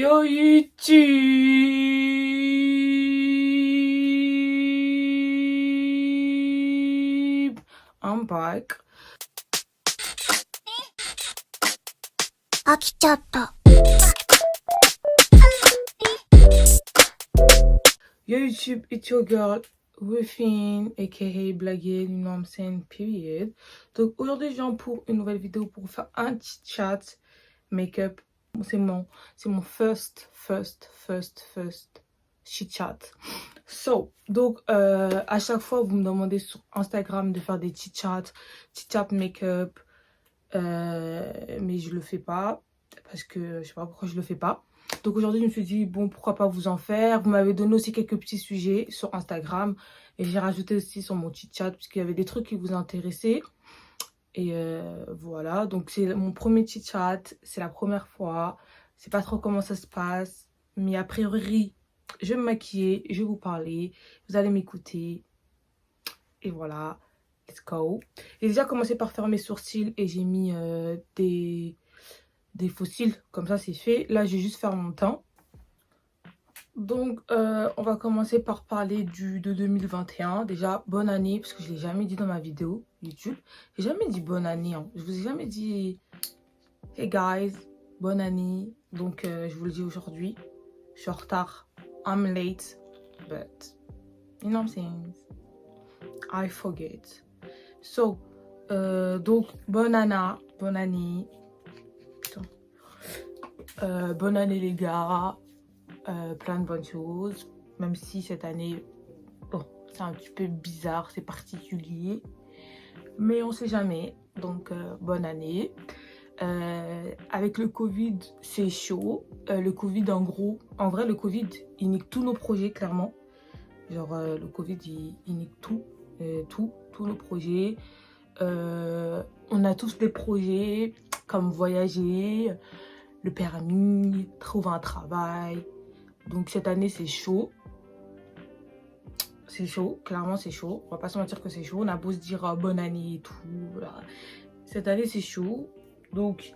Yo YouTube, I'm back. 飽きちゃった。 Yo YouTube, it's your girl Wifin, aka Blaguette, you know what I'm saying, period. Donc aujourd'hui je viens pour une nouvelle vidéo pour faire un petit chat make-up. C'est mon first chit chat. So, donc à chaque fois vous me demandez sur Instagram de faire des chit chat make-up, mais je le fais pas parce que je sais pas pourquoi je le fais pas. Donc aujourd'hui je me suis dit bon pourquoi pas vous en faire. Vous m'avez donné aussi quelques petits sujets sur Instagram et j'ai rajouté aussi sur mon chit chat parce qu'il y avait des trucs qui vous intéressaient. Et voilà, donc c'est mon premier chit chat, c'est la première fois, je sais pas trop comment ça se passe, mais a priori, je vais me maquiller, je vais vous parler, vous allez m'écouter, et voilà, let's go. J'ai déjà commencé par faire mes sourcils et j'ai mis des faux cils, comme ça c'est fait. Là, je vais juste faire mon teint. Donc, on va commencer par parler de 2021. Déjà, bonne année, parce que je ne l'ai jamais dit dans ma vidéo YouTube. J'ai jamais dit bonne année. Hein. Je vous ai jamais dit hey guys, bonne année. Donc, je vous le dis aujourd'hui. Je suis en retard. I'm late. But, you know what I'm saying? I forget. So, donc, bonne année. Bonne année. Putain. Bonne année, les gars. Plein de bonnes choses, même si cette année, bon, c'est un petit peu bizarre, c'est particulier, mais on sait jamais, donc bonne année. Avec le Covid, c'est chaud. Le Covid, en gros, en vrai, le Covid, il nique tous nos projets, clairement. Genre, le Covid, il nique tous nos projets. On a tous des projets comme voyager, le permis, trouver un travail. Donc cette année c'est chaud. C'est chaud, clairement c'est chaud. On va pas se mentir que c'est chaud. On a beau se dire bonne année et tout. Voilà. Cette année c'est chaud. Donc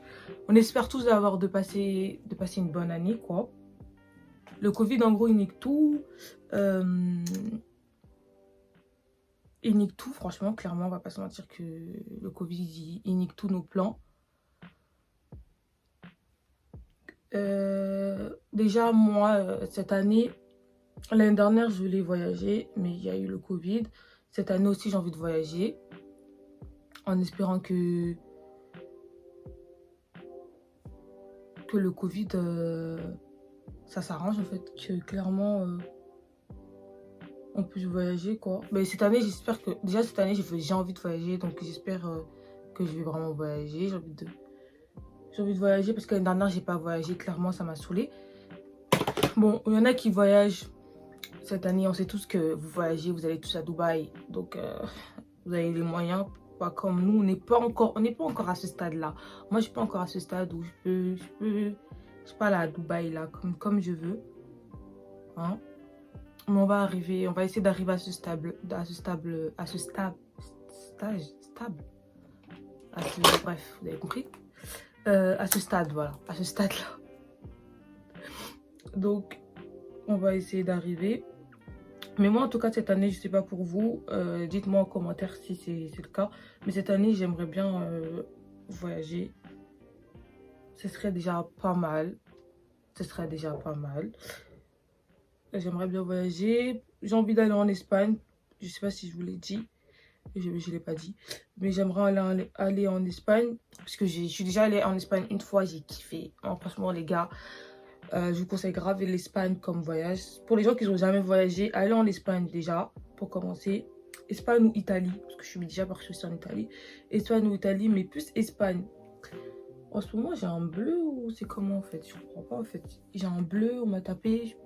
on espère tous de passer une bonne année quoi. Le Covid en gros il nique tout. Il nique tout franchement, clairement on va pas se mentir que le Covid il nique tous nos plans. Déjà moi cette année, l'année dernière je voulais voyager mais il y a eu le Covid. Cette année aussi j'ai envie de voyager en espérant que le Covid ça s'arrange en fait, que clairement on puisse voyager quoi. Mais cette année j'espère que, déjà cette année j'ai envie de voyager donc j'espère que je vais vraiment voyager. J'ai envie de voyager parce que l'année dernière j'ai pas voyagé, clairement ça m'a saoulée. Bon, il y en a qui voyagent cette année, on sait tous que vous voyagez, vous allez tous à Dubaï, donc vous avez les moyens. Pas comme nous, on n'est pas encore à ce stade là. Moi je suis pas encore à ce stade où je peux pas aller à Dubaï là comme je veux, hein. Mais on va essayer d'arriver à ce stable, bref, vous avez compris, à ce stade, voilà, à ce stade là. Donc on va essayer d'arriver. Mais moi en tout cas cette année, je sais pas pour vous, dites-moi en commentaire si c'est le cas, mais cette année j'aimerais bien voyager. Ce serait déjà pas mal. J'aimerais bien voyager. J'ai envie d'aller en Espagne. Je sais pas si je vous l'ai dit. Je l'ai pas dit. Mais j'aimerais aller en Espagne. Parce que je suis déjà allée en Espagne une fois. J'ai kiffé. Franchement les gars, je vous conseille grave l'Espagne comme voyage. Pour les gens qui n'ont jamais voyagé, allez en Espagne déjà. Pour commencer. Espagne ou Italie. Parce que je suis déjà partie aussi en Italie. Espagne ou Italie. Mais plus Espagne. En ce moment, j'ai un bleu ou c'est comment en fait? Je comprends pas en fait. J'ai un bleu, on m'a tapé.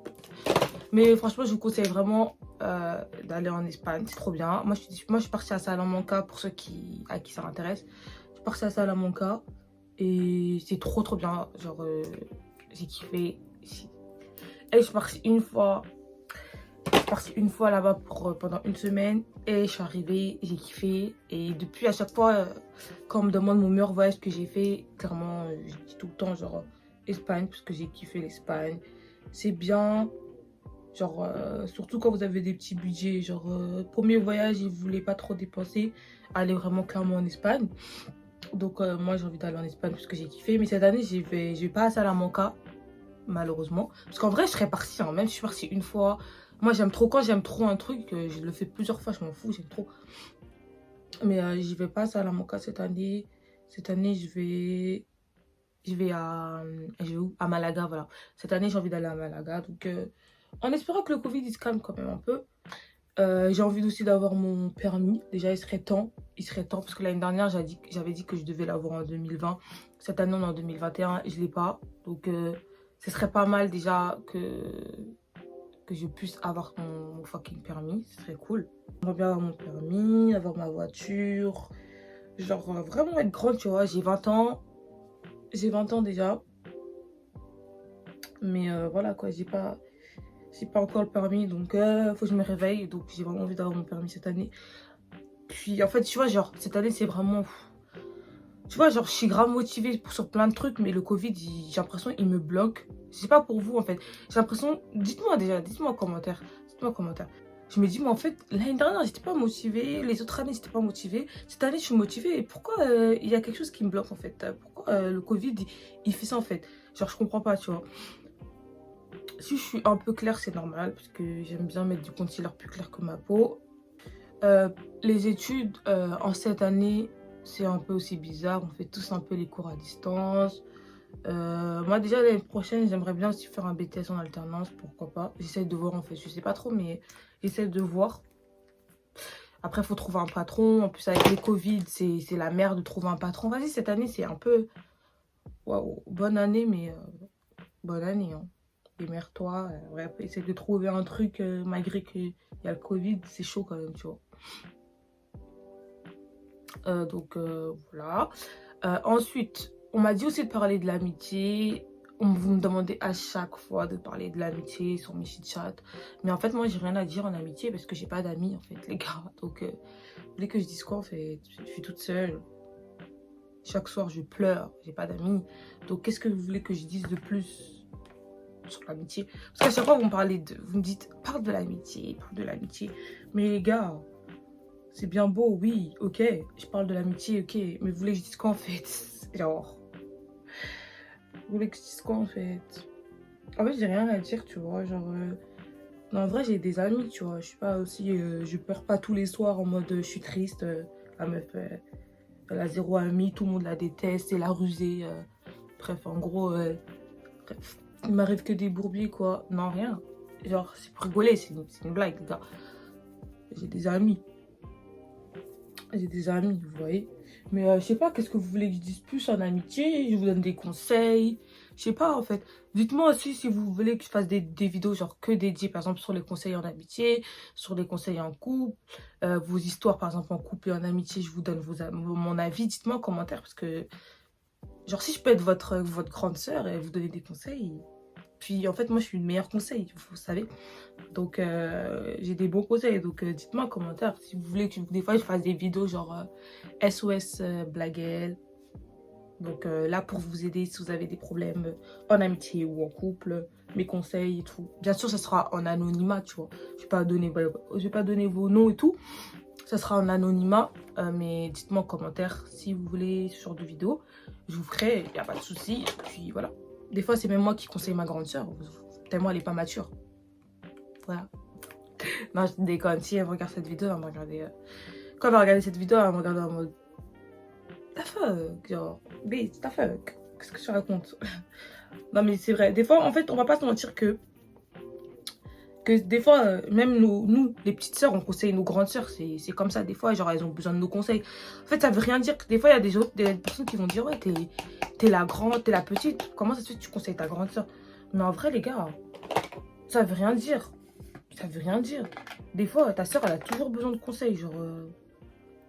Mais franchement, je vous conseille vraiment d'aller en Espagne. C'est trop bien. Moi, je suis partie à Salamanca pour ceux à qui ça intéresse. Je suis partie à Salamanca et c'est trop bien. Genre, j'ai kiffé. Et je suis partie une fois. Là-bas pendant une semaine et je suis arrivée, j'ai kiffé. Et depuis, à chaque fois, quand on me demande mon meilleur voyage que j'ai fait, clairement, je dis tout le temps genre Espagne, parce que j'ai kiffé l'Espagne. C'est bien. Genre, surtout quand vous avez des petits budgets. Genre, premier voyage, ils voulaient pas trop dépenser. Aller vraiment clairement en Espagne. Donc, moi, j'ai envie d'aller en Espagne parce que j'ai kiffé. Mais cette année, je vais pas à Salamanca, malheureusement. Parce qu'en vrai, je serais partie. Hein. Même si je suis partie une fois. Moi, j'aime trop. Quand j'aime trop un truc, je le fais plusieurs fois. Je m'en fous, j'aime trop. Mais j'y vais pas à Salamanca cette année. Cette année, je vais à... Je vais où? À Malaga, voilà. Cette année, j'ai envie d'aller à Malaga. Donc, en espérant que le Covid, il se calme quand même un peu. J'ai envie aussi d'avoir mon permis. Déjà, il serait temps. Il serait temps. Parce que l'année dernière, j'avais dit que je devais l'avoir en 2020. Cette année, on est en 2021. Je ne l'ai pas. Donc, ce serait pas mal déjà que je puisse avoir mon fucking permis. Ce serait cool. J'aimerais bien avoir mon permis, avoir ma voiture. Genre, vraiment être grande, tu vois. J'ai 20 ans. J'ai 20 ans déjà. Mais voilà, quoi. J'ai pas encore le permis. Donc, faut que je me réveille. Donc, j'ai vraiment envie d'avoir mon permis cette année. Puis, en fait, tu vois, genre, cette année, c'est vraiment... Tu vois, genre, je suis grave motivée sur plein de trucs. Mais le Covid, j'ai l'impression qu'il me bloque. Je sais pas pour vous, en fait. J'ai l'impression... Dites-moi déjà. Dites-moi en commentaire. Dites-moi en commentaire. Je me dis, mais en fait, l'année dernière, j'étais pas motivée. Les autres années, j'étais pas motivée. Cette année, je suis motivée. Et pourquoi il y a quelque chose qui me bloque, en fait? Pourquoi le Covid, il fait ça, en fait? Genre, je comprends pas, tu vois. Si je suis un peu claire, c'est normal. Parce que j'aime bien mettre du concealer plus clair que ma peau. Les études, en cette année, c'est un peu aussi bizarre. On fait tous un peu les cours à distance. Moi, déjà, l'année prochaine, j'aimerais bien aussi faire un BTS en alternance. Pourquoi pas? J'essaie de voir, en fait. Je sais pas trop, mais j'essaie de voir. Après, il faut trouver un patron. En plus, avec les Covid, c'est la merde de trouver un patron. Vas-y, cette année, c'est un peu... Waouh, bonne année, mais bonne année. Hein. Démerde-toi. Ouais, essaie de trouver un truc, malgré qu'il y a le Covid. C'est chaud quand même, tu vois. Donc, voilà. Ensuite, on m'a dit aussi de parler de l'amitié. Vous me demandez à chaque fois de parler de l'amitié sur mes chit-chats. Mais en fait, moi, j'ai rien à dire en amitié parce que j'ai pas d'amis, en fait, les gars. Donc, vous voulez que je dise quoi, en fait? Je suis toute seule. Chaque soir, je pleure. J'ai pas d'amis. Donc, qu'est-ce que vous voulez que je dise de plus sur l'amitié? Parce qu'à chaque fois, vous me dites, parle de l'amitié, parle de l'amitié. Mais les gars, c'est bien beau, oui, ok. Je parle de l'amitié, ok. Mais vous voulez que je dise quoi, en fait? Genre, vous voulez que je dise quoi, en fait? En fait, j'ai rien à dire, tu vois. Genre, non, en vrai, j'ai des amis, tu vois. Je suis pas aussi... je pleure pas tous les soirs en mode je suis triste. La meuf, elle a zéro ami, tout le monde la déteste, c'est la rusée. Bref, en gros, bref. Il m'arrive que des bourbiers, quoi. Non, rien. Genre, c'est pour rigoler, c'est une blague, les gars. J'ai des amis. J'ai des amis, vous voyez. Mais je sais pas, qu'est-ce que vous voulez que je dise plus en amitié? Je vous donne des conseils. Je sais pas, en fait. Dites-moi aussi si vous voulez que je fasse des vidéos genre que dédiées, par exemple, sur les conseils en amitié, sur les conseils en couple, vos histoires, par exemple, en couple et en amitié, je vous donne mon avis. Dites-moi en commentaire, parce que, genre, si je peux être votre grande sœur et vous donner des conseils... Puis, en fait, moi, je suis une meilleure conseil, vous savez. Donc, j'ai des bons conseils. Donc, dites-moi en commentaire si vous voulez que des fois, je fasse des vidéos genre SOS Blaguel. Donc, là, pour vous aider si vous avez des problèmes en amitié ou en couple, mes conseils et tout. Bien sûr, ça sera en anonymat, tu vois. Je vais pas donner vos noms et tout. Ça sera en anonymat. Mais dites-moi en commentaire si vous voulez ce genre de vidéo. Je vous ferai, il n'y a pas de souci. Puis, voilà. Des fois, c'est même moi qui conseille ma grande sœur. Tellement elle est pas mature. Voilà. Non, je déconne. Si elle regarde cette vidéo, elle va me regarder. Quand elle va regarder cette vidéo, elle va me regarder en mode. The fuck? Genre, bitch, the fuck? Qu'est-ce que tu racontes? Non, mais c'est vrai. Des fois, en fait, on va pas se mentir que des fois, même nous, les petites sœurs, on conseille nos grandes sœurs. C'est comme ça, des fois, genre, elles ont besoin de nos conseils. En fait, ça veut rien dire que des fois, il y a des personnes qui vont dire, ouais, t'es la grande, t'es la petite. Comment ça se fait que tu conseilles ta grande sœur? Mais en vrai, les gars, ça veut rien dire. Ça veut rien dire. Des fois, ta sœur, elle a toujours besoin de conseils. Genre,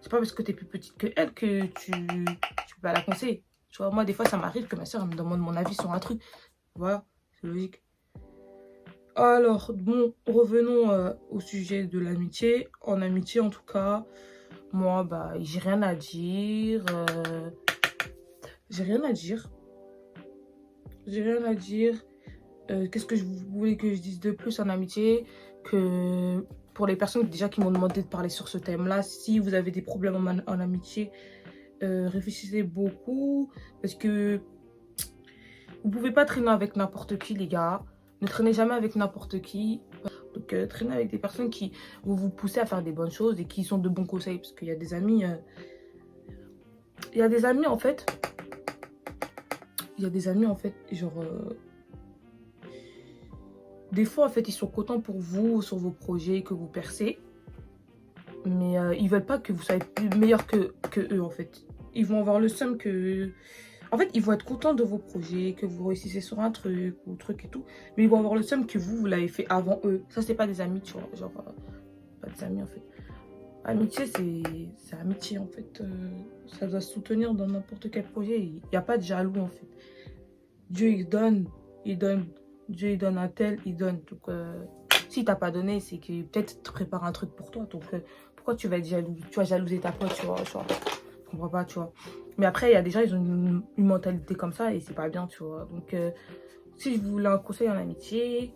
c'est pas parce que t'es plus petite que elle que tu peux pas la conseiller. Tu vois, moi, des fois, ça m'arrive que ma sœur, elle me demande mon avis sur un truc. Voilà, c'est logique. Alors, bon, revenons au sujet de l'amitié. En amitié, en tout cas, moi, bah, j'ai rien à dire. J'ai rien à dire. j'ai rien à dire. Qu'est-ce que vous voulez que je dise de plus en amitié? Que pour les personnes déjà qui m'ont demandé de parler sur ce thème-là, si vous avez des problèmes en amitié, réfléchissez beaucoup. Parce que vous pouvez pas traîner avec n'importe qui, les gars. Ne traînez jamais avec n'importe qui. Donc, traînez avec des personnes qui vont vous pousser à faire des bonnes choses et qui sont de bons conseils. Parce qu'il y a des amis... il y a des amis, en fait... Il y a des amis, en fait, genre... des fois, en fait, ils sont contents pour vous, sur vos projets, que vous percez. Mais ils veulent pas que vous soyez plus meilleur que eux, en fait. Ils vont avoir le seum que... En fait, ils vont être contents de vos projets, que vous réussissez sur un truc ou truc et tout. Mais ils vont avoir le seum que vous l'avez fait avant eux. Ça, c'est pas des amis, tu vois. Genre, pas des amis, en fait. Amitié, c'est amitié, en fait. Ça doit se soutenir dans n'importe quel projet. Il n'y a pas de jaloux, en fait. Dieu, il donne. Il donne. Dieu, il donne à tel, il donne. Donc, si t'as pas donné, c'est que peut-être te prépare un truc pour toi. Donc, pourquoi tu vas être jaloux? Tu vas jalouser ta pote, tu vois. Je comprends pas, tu vois. Mais après, il y a des gens, ils ont une mentalité comme ça et c'est pas bien, tu vois. Donc, si je voulais un conseil en amitié,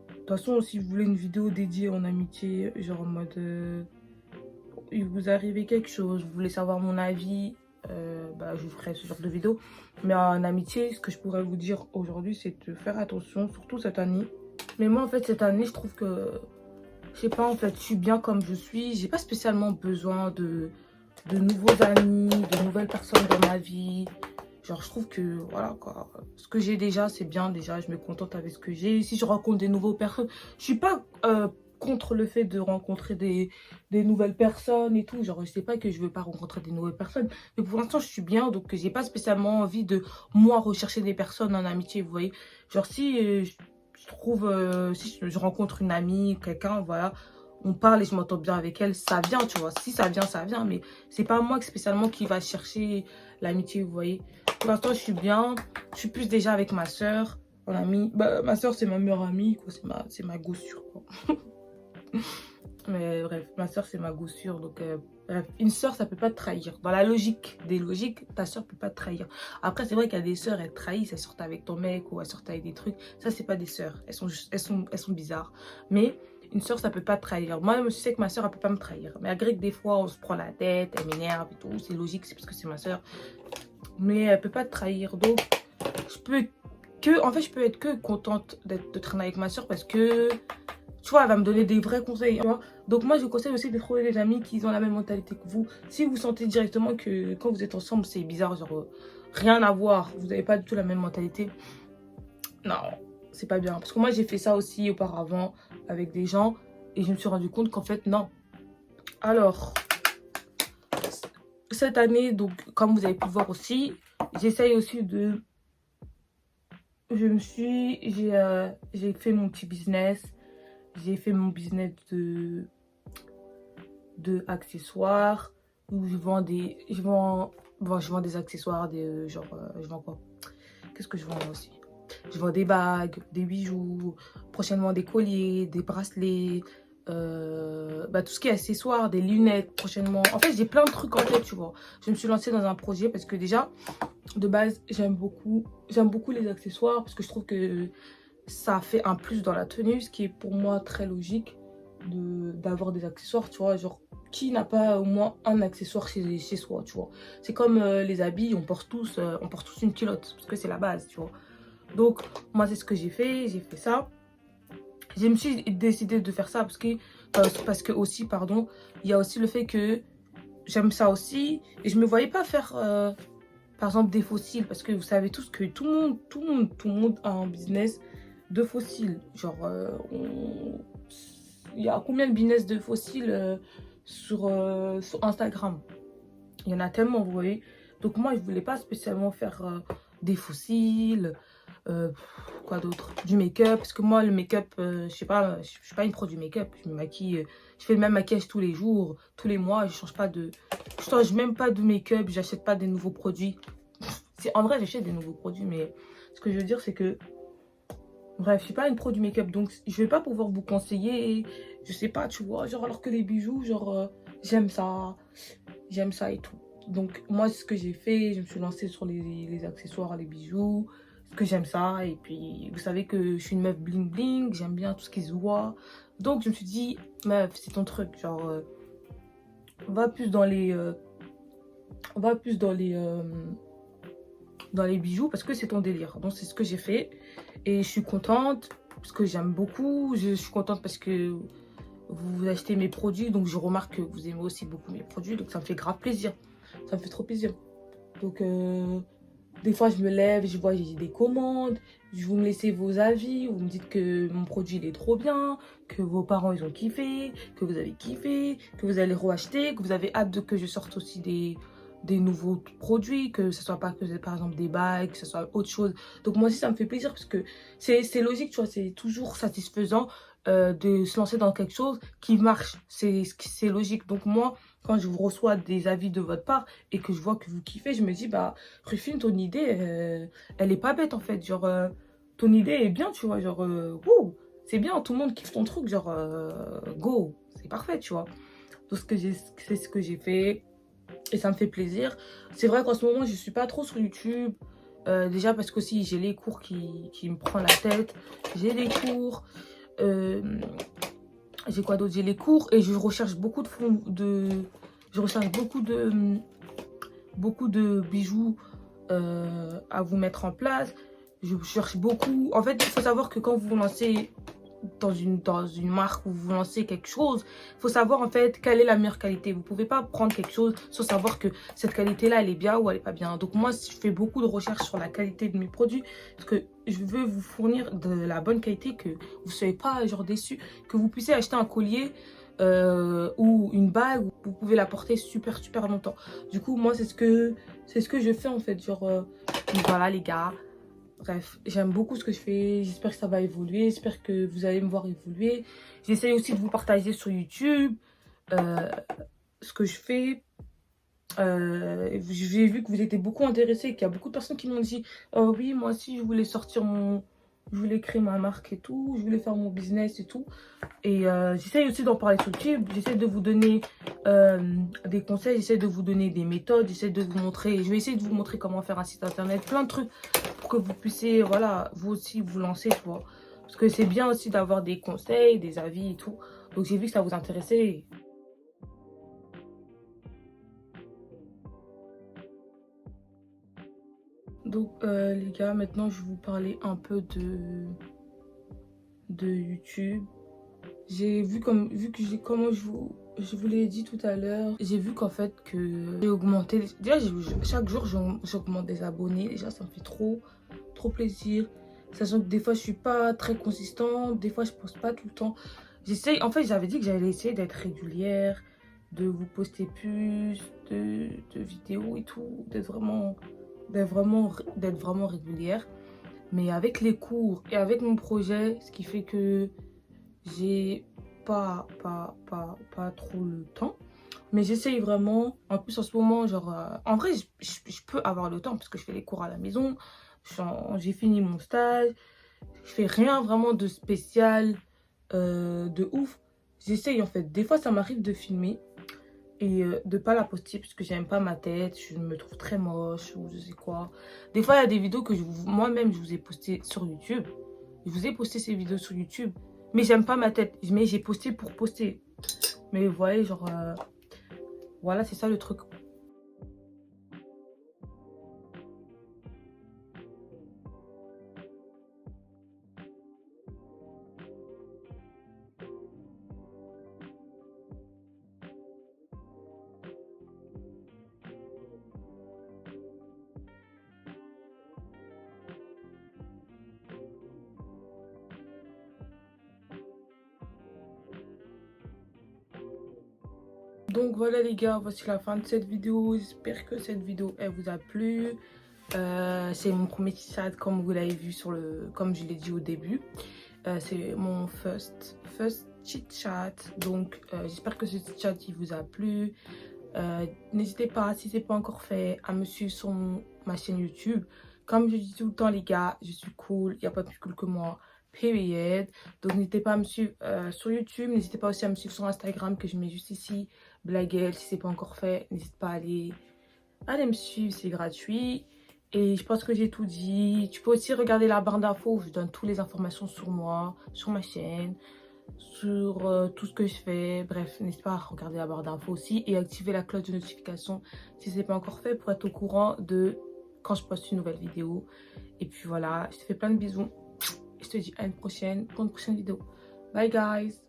de toute façon, si vous voulez une vidéo dédiée en amitié, genre en mode, il vous arrivait quelque chose, vous voulez savoir mon avis, bah, je vous ferai ce genre de vidéo. Mais en amitié, ce que je pourrais vous dire aujourd'hui, c'est de faire attention, surtout cette année. Mais moi, en fait, cette année, je trouve que, je sais pas, en fait, je suis bien comme je suis. J'ai pas spécialement besoin de nouveaux amis, de nouvelles personnes dans ma vie. Genre, je trouve que, voilà, quoi. Ce que j'ai déjà, c'est bien, déjà. Je me contente avec ce que j'ai. Si je rencontre des nouvelles personnes, je suis pas contre le fait de rencontrer des nouvelles personnes et tout. Genre, je sais pas que je veux pas rencontrer des nouvelles personnes. Mais pour l'instant, je suis bien. Donc, j'ai pas spécialement envie de, moi, rechercher des personnes en amitié, vous voyez. Genre, si je trouve, si je rencontre une amie, quelqu'un, voilà, on parle et je m'entends bien avec elle, ça vient, tu vois. Si ça vient, ça vient. Mais c'est pas moi spécialement qui va chercher l'amitié, vous voyez. Pour l'instant, je suis bien. Je suis plus déjà avec ma soeur, mon amie. Bah, ma soeur, c'est ma meilleure amie, quoi. C'est ma gossure, quoi. Mais bref, ma soeur, c'est ma gossure. Donc, bref, une soeur, ça peut pas te trahir. Dans la logique des logiques, ta soeur peut pas te trahir. Après, c'est vrai qu'il y a des soeurs, elles trahissent, elles sortent avec ton mec ou elles sortent avec des trucs. Ça, c'est pas des soeurs. Elles sont bizarres. Mais une soeur, ça peut pas te trahir. Moi, je sais que ma soeur, elle peut pas me trahir. Mais malgré que des fois, on se prend la tête, elle m'énerve et tout. C'est logique, c'est parce que c'est ma soeur. Mais elle peut pas te trahir. Donc, en fait, je peux être que contente de traîner avec ma soeur parce que, tu vois, elle va me donner des vrais conseils. Tu vois. Donc, moi, je vous conseille aussi de trouver des amis qui ont la même mentalité que vous. Si vous sentez directement que quand vous êtes ensemble, c'est bizarre, genre, rien à voir, vous n'avez pas du tout la même mentalité. Non, c'est pas bien. Parce que moi, j'ai fait ça aussi auparavant avec des gens et je me suis rendu compte qu'en fait, non. Alors, cette année, donc, comme vous avez pu voir aussi, j'essaye aussi de... J'ai fait mon petit business. J'ai fait mon business de accessoires. Où je vends des... je vends des accessoires, je vends quoi? Qu'est-ce que je vends aussi? Je vends des bagues, des bijoux, prochainement des colliers, des bracelets, bah, tout ce qui est accessoires, des lunettes prochainement. En fait, j'ai plein de trucs en tête, tu vois. Je me suis lancée dans un projet parce que déjà, de base, j'aime beaucoup les accessoires parce que je trouve que ça fait un plus dans la tenue, ce qui est pour moi très logique d'avoir des accessoires, tu vois. Genre, qui n'a pas au moins un accessoire chez soi, tu vois. C'est comme les habits, on porte tous une culotte parce que c'est la base, tu vois. Donc, moi, c'est ce que j'ai fait ça. Je me suis décidée de faire ça parce que aussi, pardon, il y a aussi le fait que j'aime ça aussi. Et je me voyais pas faire, par exemple, des fossiles. Parce que vous savez tous que tout le monde a un business de fossiles. Genre, il y a combien de business de fossiles sur Instagram? Il y en a tellement, vous voyez. Donc, moi, je voulais pas spécialement faire des fossiles. Quoi d'autre? Du make-up. Parce que moi, le make-up, je sais pas, je suis pas une pro du make-up. Je me maquille, je fais le même maquillage tous les jours, tous les mois. Je change même pas de make-up. J'achète pas des nouveaux produits. En vrai, j'achète des nouveaux produits, mais ce que je veux dire, c'est que, bref, je suis pas une pro du make-up. Donc, je vais pas pouvoir vous conseiller, je sais pas, tu vois. Genre, alors que les bijoux, genre, j'aime ça et tout. Donc, moi, ce que j'ai fait, je me suis lancée sur les accessoires, les bijoux. parce que j'aime ça. Et puis, vous savez que je suis une meuf bling bling, j'aime bien tout ce qui se voit. Donc, je me suis dit, meuf, c'est ton truc. Genre, va plus dans les... va plus dans les bijoux parce que c'est ton délire. Donc, c'est ce que j'ai fait. Et je suis contente parce que j'aime beaucoup. Je suis contente parce que vous achetez mes produits. Donc, je remarque que vous aimez aussi beaucoup mes produits. Donc, ça me fait grave plaisir. Ça me fait trop plaisir. Donc, des fois, je me lève, je vois, j'ai des commandes. Vous me laissez vos avis. Vous me dites que mon produit, il est trop bien. Que vos parents, ils ont kiffé. Que vous avez kiffé. Que vous allez re-acheter. Que vous avez hâte que je sorte aussi des nouveaux produits. Que ce soit pas que, par exemple, des bagues. Que ce soit autre chose. Donc, moi aussi, ça me fait plaisir. Parce que c'est logique, tu vois. C'est toujours satisfaisant de se lancer dans quelque chose qui marche. C'est logique. Donc, moi, quand je vous reçois des avis de votre part et que je vois que vous kiffez, je me dis, bah, Rufine, ton idée, elle est pas bête en fait. Genre, ton idée est bien, tu vois. Genre, wouh, c'est bien, tout le monde kiffe ton truc. Genre, go, c'est parfait, tu vois. Donc, c'est ce que j'ai fait et ça me fait plaisir. C'est vrai qu'en ce moment, je suis pas trop sur YouTube. Déjà parce que aussi, j'ai les cours qui me prennent la tête. J'ai les cours. J'ai quoi d'autre? J'ai les cours et je recherche beaucoup je recherche beaucoup de bijoux à vous mettre en place. Je cherche beaucoup. En fait, il faut savoir que quand vous vous lancez dans une marque ou vous lancez quelque chose, il faut savoir en fait quelle est la meilleure qualité. Vous ne pouvez pas prendre quelque chose sans savoir que cette qualité-là, elle est bien ou elle n'est pas bien. Donc moi, je fais beaucoup de recherches sur la qualité de mes produits parce que je veux vous fournir de la bonne qualité, que vous ne soyez pas genre déçus, que vous puissiez acheter un collier ou une bague, vous pouvez la porter super longtemps. Du coup, moi, c'est ce que je fais en fait. Genre, voilà les gars. Bref, j'aime beaucoup ce que je fais. J'espère que ça va évoluer. J'espère que vous allez me voir évoluer. J'essaie aussi de vous partager sur YouTube ce que je fais. J'ai vu que vous étiez beaucoup intéressés, qu'il y a beaucoup de personnes qui m'ont dit oh oui, moi aussi, je voulais je voulais créer ma marque et tout. Je voulais faire mon business et tout. Et j'essaie aussi d'en parler sur YouTube. J'essaie de vous donner des conseils. J'essaie de vous donner des méthodes. J'essaie de vous montrer. Je vais essayer de vous montrer comment faire un site internet. Plein de trucs pour que vous puissiez, voilà, vous aussi vous lancer, tu vois. Parce que c'est bien aussi d'avoir des conseils, des avis et tout. Donc j'ai vu que ça vous intéressait. Donc les gars, maintenant je vais vous parler un peu de YouTube. J'ai vu comment je vous l'ai dit tout à l'heure, j'ai vu qu'en fait que j'ai augmenté, déjà chaque jour j'augmente des abonnés, déjà ça me fait trop plaisir, sachant que des fois je suis pas très consistante, des fois je poste pas tout le temps. J'essaye, en fait j'avais dit que j'allais essayer d'être régulière, de vous poster plus de vidéos et tout, d'être vraiment régulière. Mais avec les cours et avec mon projet, ce qui fait que j'ai pas trop le temps. Mais j'essaye vraiment. En plus, en ce moment, genre... en vrai, je peux avoir le temps parce que je fais les cours à la maison. J'ai fini mon stage. Je fais rien vraiment de spécial, de ouf. J'essaye en fait. Des fois, ça m'arrive de filmer et de pas la poster parce que j'aime pas ma tête. Je me trouve très moche ou je sais quoi. Des fois, il y a des vidéos que moi-même, je vous ai postées sur YouTube. Je vous ai posté ces vidéos sur YouTube. Mais j'aime pas ma tête. Mais j'ai posté pour poster. Mais vous voyez, genre... voilà, c'est ça le truc. Donc voilà les gars, voici la fin de cette vidéo. J'espère que cette vidéo, elle vous a plu. C'est mon premier chat comme vous l'avez vu comme je l'ai dit au début. C'est mon first chit chat. Donc j'espère que ce chat il vous a plu. N'hésitez pas, si c'est pas encore fait, à me suivre sur ma chaîne YouTube. Comme je dis tout le temps les gars, je suis cool, il n'y a pas plus cool que moi. Period. Donc n'hésitez pas à me suivre sur YouTube, n'hésitez pas aussi à me suivre sur Instagram que je mets juste ici, Blaguel. Si c'est pas encore fait, n'hésitez pas à aller me suivre, c'est gratuit. Et je pense que j'ai tout dit. Tu peux aussi regarder la barre d'infos où je donne toutes les informations sur moi, sur ma chaîne, sur tout ce que je fais. Bref, n'hésite pas à regarder la barre d'infos aussi et activer la cloche de notification si ce n'est pas encore fait pour être au courant de quand je poste une nouvelle vidéo. Et puis voilà, je te fais plein de bisous. Je te dis à une prochaine pour une prochaine vidéo. Bye guys!